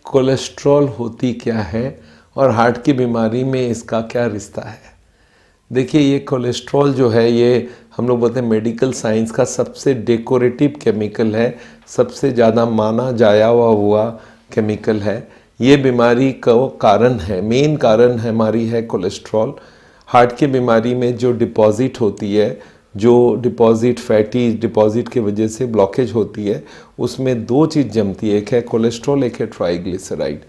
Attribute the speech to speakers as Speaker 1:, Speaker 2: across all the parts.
Speaker 1: Cholesterol होती क्या है और हार्ट की बीमारी में इसका क्या रिश्ता है। देखिए, ये कोलेस्ट्रॉल जो है ये हम लोग बोलते हैं मेडिकल साइंस का सबसे डेकोरेटिव केमिकल है, सबसे ज़्यादा माना जाया हुआ केमिकल है। ये बीमारी का कारण है, मेन कारण हमारी है कोलेस्ट्रॉल। हार्ट की बीमारी में जो डिपॉजिट होती है, जो डिपॉजिट फैटी डिपॉजिट की वजह से ब्लॉकेज होती है, उसमें दो चीज़ जमती है, एक है कोलेस्ट्रॉल, एक है ट्राइग्लिसराइड।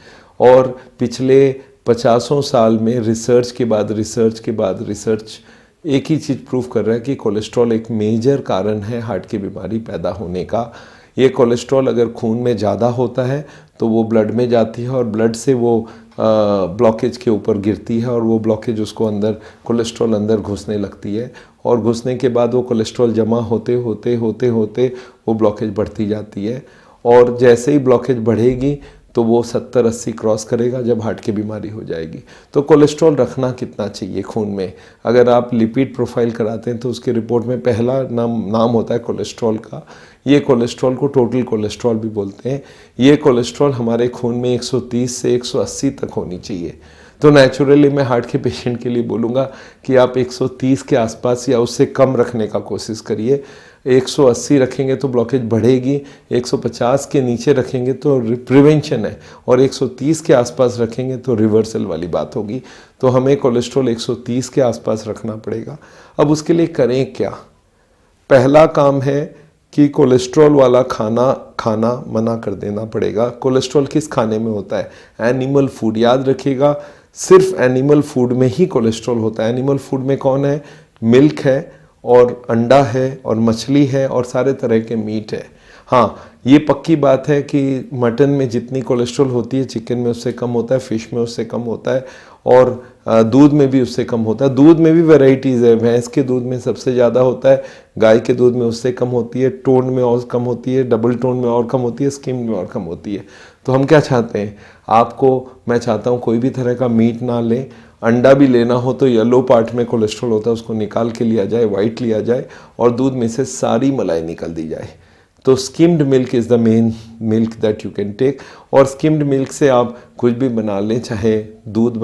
Speaker 1: और पिछले 50 साल में रिसर्च के बाद रिसर्च एक ही चीज़ प्रूव कर रहा है कि कोलेस्ट्रॉल एक मेजर कारण है हार्ट की बीमारी पैदा होने का। ये कोलेस्ट्रॉल अगर खून में ज़्यादा होता है तो वो ब्लड में जाती है और ब्लड से वो ब्लॉकेज के ऊपर गिरती है और वो ब्लॉकेज उसको अंदर कोलेस्ट्रॉल अंदर घुसने लगती है और घुसने के बाद वो कोलेस्ट्रॉल जमा होते होते होते होते वो ब्लॉकेज बढ़ती जाती है। और जैसे ही ब्लॉकेज बढ़ेगी तो वो 70-80 क्रॉस करेगा जब हार्ट की बीमारी हो जाएगी। तो कोलेस्ट्रॉल रखना कितना चाहिए खून में? अगर आप लिपिड प्रोफाइल कराते हैं तो उसके रिपोर्ट में पहला नाम होता है कोलेस्ट्रॉल का। ये कोलेस्ट्रॉल को टोटल कोलेस्ट्रॉल भी बोलते हैं। ये कोलेस्ट्रॉल हमारे खून में 130 से 180 तक होनी चाहिए। तो नेचुरली मैं हार्ट के पेशेंट के लिए बोलूँगा कि आप 130 के आसपास या उससे कम रखने का कोशिश करिए। 180 रखेंगे तो ब्लॉकेज बढ़ेगी, 150 के नीचे रखेंगे तो प्रिवेंशन है, और 130 के आसपास रखेंगे तो रिवर्सल वाली बात होगी। तो हमें कोलेस्ट्रॉल 130 के आसपास रखना पड़ेगा। अब उसके लिए करें क्या? पहला काम है कि कोलेस्ट्रॉल वाला खाना मना कर देना पड़ेगा। कोलेस्ट्रॉल किस खाने में होता है? Animal food. याद रखिएगा, सिर्फ एनिमल फूड में ही कोलेस्ट्रॉल होता है। एनिमल फूड में कौन है? मिल्क है और अंडा है और मछली है और सारे तरह के मीट है। हाँ, ये पक्की बात है कि मटन में जितनी कोलेस्ट्रॉल होती है चिकन में उससे कम होता है, फिश में उससे कम होता है और दूध में भी उससे कम होता है। दूध में भी वैरायटीज़ है। भैंस के दूध में सबसे ज़्यादा होता है, गाय के दूध में उससे कम होती है, टोन में और कम होती है, डबल टोन में और कम होती है, स्किम में और कम होती है। तो हम क्या चाहते हैं? मैं चाहता हूँ कोई भी तरह का मीट ना लें। अंडा भी लेना हो तो येलो पार्ट में कोलेस्ट्रॉल होता है, उसको निकाल के लिया जाए, वाइट लिया जाए और दूध में से सारी मलाई निकल दी जाए। तो skimmed milk is the main milk that you can take. और स्किम्ड मिल्क से आप कुछ भी बना लें, चाहे दूध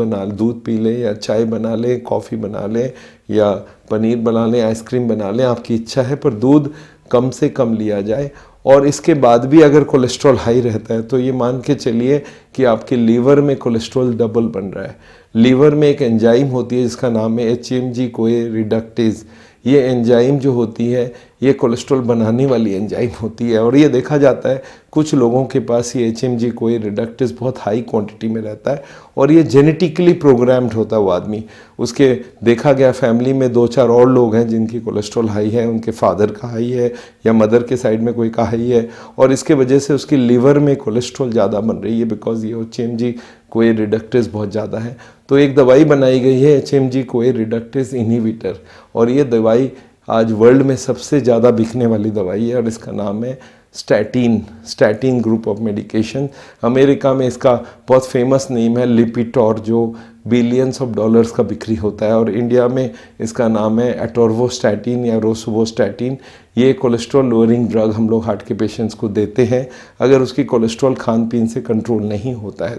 Speaker 1: पी लें या चाय बना लें, कॉफ़ी बना लें या पनीर बना लें, आइसक्रीम बना लें, आपकी इच्छा है, पर दूध कम से कम लिया जाए। और इसके बाद भी अगर कोलेस्ट्रॉल हाई रहता है तो ये मान के चलिए कि आपके लीवर में कोलेस्ट्रॉल डबल बन रहा है। लीवर में एक एंजाइम होती है जिसका नाम है HMG-CoA रिडक्टेज। ये एंजाइम जो होती है ये कोलेस्ट्रॉल बनाने वाली एंजाइम होती है और ये देखा जाता है कुछ लोगों के पास ये HMG-CoA रिडक्टेज बहुत हाई क्वांटिटी में रहता है और ये जेनेटिकली प्रोग्राम्ड होता है वो आदमी। उसके देखा गया फैमिली में 2-4 और लोग हैं जिनकी कोलेस्ट्रॉल हाई है, उनके फादर का हाई है या मदर के साइड में कोई का हाई है और इसके वजह से उसकी लीवर में कोलेस्ट्रॉल ज़्यादा बन रही है बिकॉज ये HMG-CoA रिडक्टेज बहुत ज़्यादा है। तो एक दवाई बनाई गई है HMG-CoA रिडक्टेज इनहिबिटर और ये दवाई आज वर्ल्ड में सबसे ज़्यादा बिकने वाली दवाई है और इसका नाम है statin group of medication. America में इसका बहुत फेमस नेम है लिपिटॉर, जो बिलियंस ऑफ डॉलर्स का बिक्री होता है, और इंडिया में इसका नाम है एटोर्वोस्टैटिन या रोसुवोस्टैटिन। ये कोलेस्ट्रॉल लोअरिंग ड्रग हम लोग हार्ट के पेशेंट्स को देते हैं अगर उसकी कोलेस्ट्रॉल खान पीन से कंट्रोल नहीं होता है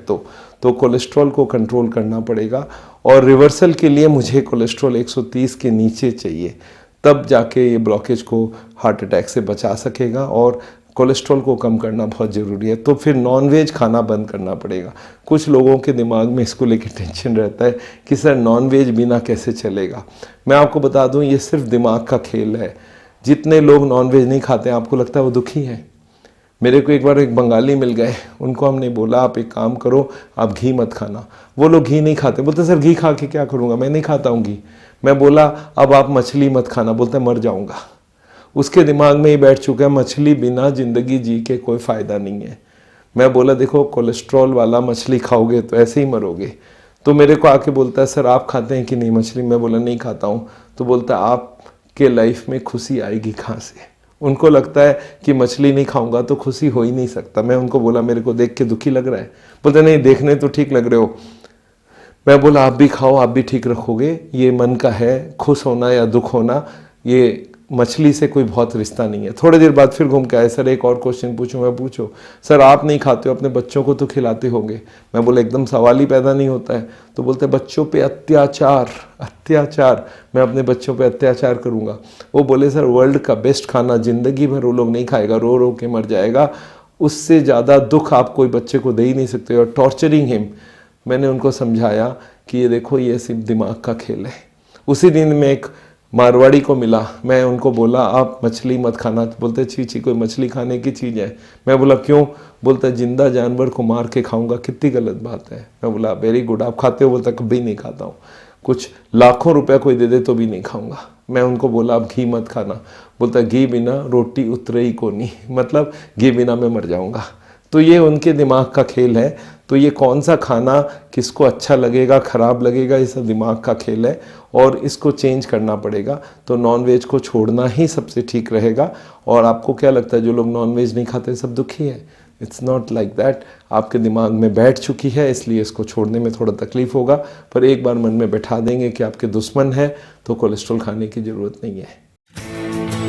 Speaker 1: तो कोलेस्ट्रॉल को कंट्रोल करना पड़ेगा। और रिवर्सल के लिए मुझे कोलेस्ट्रॉल 130 के नीचे चाहिए, तब जाके ये ब्लॉकेज को हार्ट अटैक से बचा सकेगा और कोलेस्ट्रॉल को कम करना बहुत ज़रूरी है। तो फिर नॉनवेज खाना बंद करना पड़ेगा। कुछ लोगों के दिमाग में इसको लेकर टेंशन रहता है कि सर नॉनवेज बिना कैसे चलेगा। मैं आपको बता दूं ये सिर्फ दिमाग का खेल है। जितने लोग नॉनवेज नहीं खाते हैं आपको लगता है वो दुखी हैं। मेरे को एक बार एक बंगाली मिल गए, उनको हमने बोला आप एक काम करो, आप घी मत खाना। वो लोग घी नहीं खाते, बोलते सर घी खा के क्या करूँगा, मैं नहीं खाता हूँ घी। मैं बोला अब आप मछली मत खाना, बोलते मर जाऊँगा। उसके दिमाग में ही बैठ चुका है मछली बिना ज़िंदगी जी के कोई फ़ायदा नहीं है। मैं बोला देखो कोलेस्ट्रॉल वाला मछली खाओगे तो ऐसे ही मरोगे। तो मेरे को आके बोलता है सर आप खाते हैं कि नहीं मछली? मैं बोला नहीं खाता हूँ। तो बोलता है आपके लाइफ में खुशी आएगी कहाँ से? उनको लगता है कि मछली नहीं खाऊंगा तो खुशी हो ही नहीं सकता। मैं उनको बोला मेरे को देख के दुखी लग रहा है? बोलते नहीं देखने तो ठीक लग रहे हो। मैं बोला आप भी खाओ, आप भी ठीक रखोगे। ये मन का है, खुश होना या दुख होना ये मछली से कोई बहुत रिश्ता नहीं है। थोड़ी देर बाद फिर घूम के आए, सर एक और क्वेश्चन पूछूं? मैं पूछो। सर आप नहीं खाते हो, अपने बच्चों को तो खिलाते होंगे। मैं बोला एकदम सवाल ही पैदा नहीं होता है। तो बोलते बच्चों पे अत्याचार, अत्याचार, मैं अपने बच्चों पे अत्याचार करूँगा। वो बोले सर वर्ल्ड का बेस्ट खाना ज़िंदगी भर वो लोग नहीं खाएगा, रो रो के मर जाएगा, उससे ज़्यादा दुख आप कोई बच्चे को दे ही नहीं सकते, और टॉर्चरिंग हिम। मैंने उनको समझाया कि ये देखो ये सिर्फ दिमाग का खेल है। उसी दिन में एक मारवाड़ी को मिला, मैं उनको बोला आप मछली मत खाना। बोलते छी छी कोई मछली खाने की चीज़ है? मैं बोला क्यों? बोलता जिंदा जानवर को मार के खाऊंगा, कितनी गलत बात है। मैं बोला वेरी गुड, आप खाते हो? बोलता कभी नहीं खाता हूँ, कुछ लाखों रुपया कोई दे दे तो भी नहीं खाऊंगा। मैं उनको बोला आप घी मत खाना। बोलता घी बिना रोटी उतरे ही को नहीं, मतलब घी बिना मैं मर जाऊंगा। तो ये उनके दिमाग का खेल है। तो ये कौन सा खाना किसको अच्छा लगेगा, ख़राब लगेगा, ये सब दिमाग का खेल है और इसको चेंज करना पड़ेगा। तो नॉनवेज को छोड़ना ही सबसे ठीक रहेगा। और आपको क्या लगता है जो लोग नॉनवेज नहीं खाते सब दुखी है? It's not like that. आपके दिमाग में बैठ चुकी है, इसलिए इसको छोड़ने में थोड़ा तकलीफ होगा, पर एक बार मन में बैठा देंगे कि आपके दुश्मन है तो कोलेस्ट्रॉल खाने की ज़रूरत नहीं है।